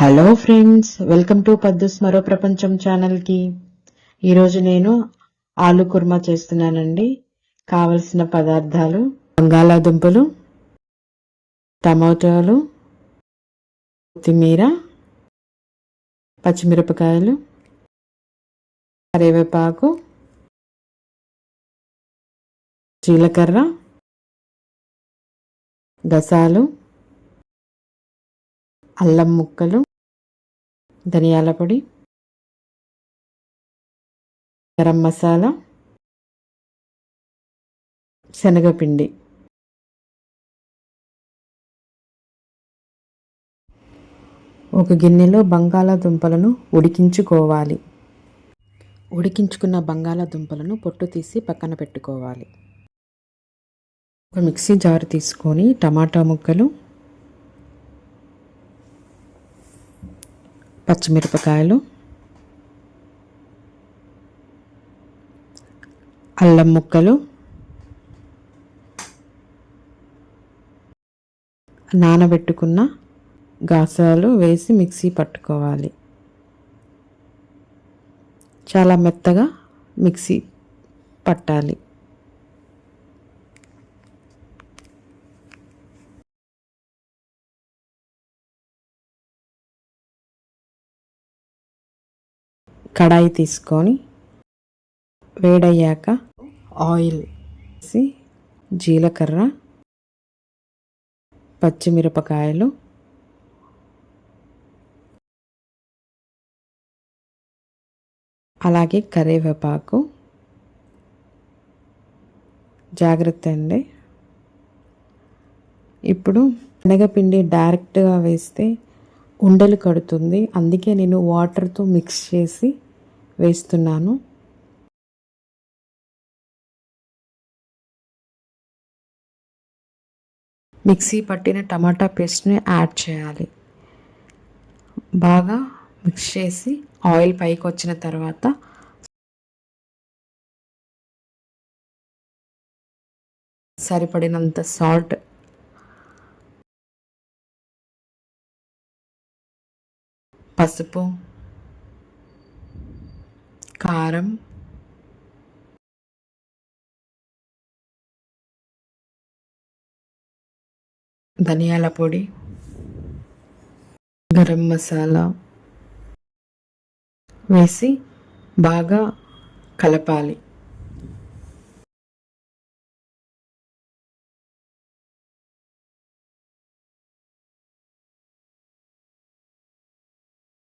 Hello friends, welcome to పద్దుస్ మరో ప్రపంచం ఛానల్కి. ఈరోజు నేను ఆలు కుర్మా చేస్తున్నానండి. కావలసిన పదార్థాలు: బంగాళాదుంపలు, టమాటాలు, కొత్తిమీర, పచ్చిమిరపకాయలు, కరివేపాకు, జీలకర్ర, గసాలు, అల్లం ముక్కలు, ధనియాల పొడి, గరం మసాలా, శనగపిండి. ఒక గిన్నెలో బంగాళాదుంపలను ఉడికించుకోవాలి. ఉడికించుకున్న బంగాళాదుంపలను పొట్టు తీసి పక్కన పెట్టుకోవాలి. ఒక మిక్సీ జారు తీసుకొని టమాటా ముక్కలు, పచ్చిమిరపకాయలు, అల్లం ముక్కలు, నానబెట్టుకున్న గసాలు వేసి మిక్సీ పట్టుకోవాలి. చాలా మెత్తగా మిక్సీ పట్టాలి. కడాయి తీసుకొని వేడయ్యాక ఆయిల్ వేసి జీలకర్ర, పచ్చిమిరపకాయలు, అలాగే కరివేపాకు. జాగ్రత్త అండి, ఇప్పుడు శనగపిండి డైరెక్ట్గా వేస్తే ఉండలు కడుతుంది. అందుకే నేను వాటర్తో మిక్స్ చేసి వేస్తున్నాను. మిక్సీ పట్టిన టమాటా పేస్ట్ని యాడ్ చేయాలి. బాగా మిక్స్ చేసి ఆయిల్ పైకి వచ్చిన తర్వాత సరిపడినంత సాల్ట్, పసుపు, కారం, ధనియాల పొడి, గరం మసాలా వేసి బాగా కలపాలి.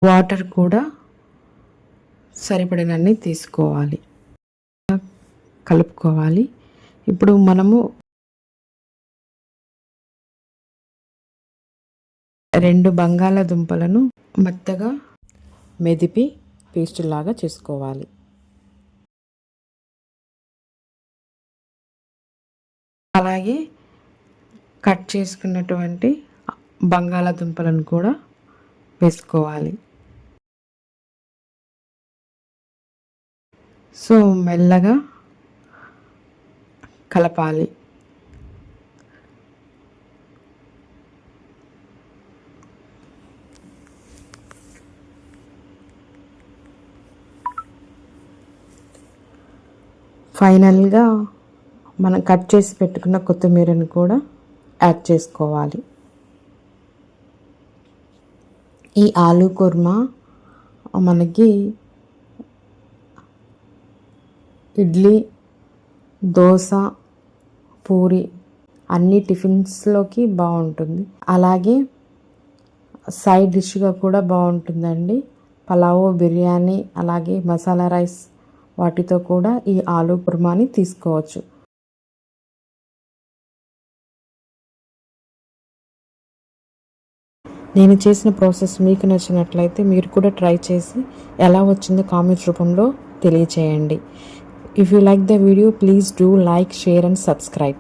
వాటర్ కూడా సరిపడినన్ని తీసుకోవాలి, కలుపుకోవాలి. ఇప్పుడు మనము 2 బంగాళాదుంపలను మెత్తగా మెదిపి పేస్ట్ లాగా చేసుకోవాలి. అలాగే కట్ చేసుకున్నటువంటి బంగాళాదుంపలను కూడా వేసుకోవాలి. సో మెల్లగా కలపాలి. ఫైనల్గా మనం కట్ చేసి పెట్టుకున్న కొత్తిమీరను కూడా యాడ్ చేసుకోవాలి. ఈ ఆలు కుర్మా మనకి ఇడ్లీ, దోశ, పూరి అన్ని టిఫిన్స్లోకి బాగుంటుంది. అలాగే సైడ్ డిష్గా కూడా బాగుంటుందండి. పలావ్, బిర్యానీ, అలాగే మసాలా రైస్ వాటితో కూడా ఈ ఆలు కుర్మాని తీసుకోవచ్చు. నేను చేసిన ప్రాసెస్ మీకు నచ్చినట్లయితే మీరు కూడా ట్రై చేసి ఎలా వచ్చిందో కామెంట్ రూపంలో తెలియచేయండి. If you like the video, please do like, share and subscribe.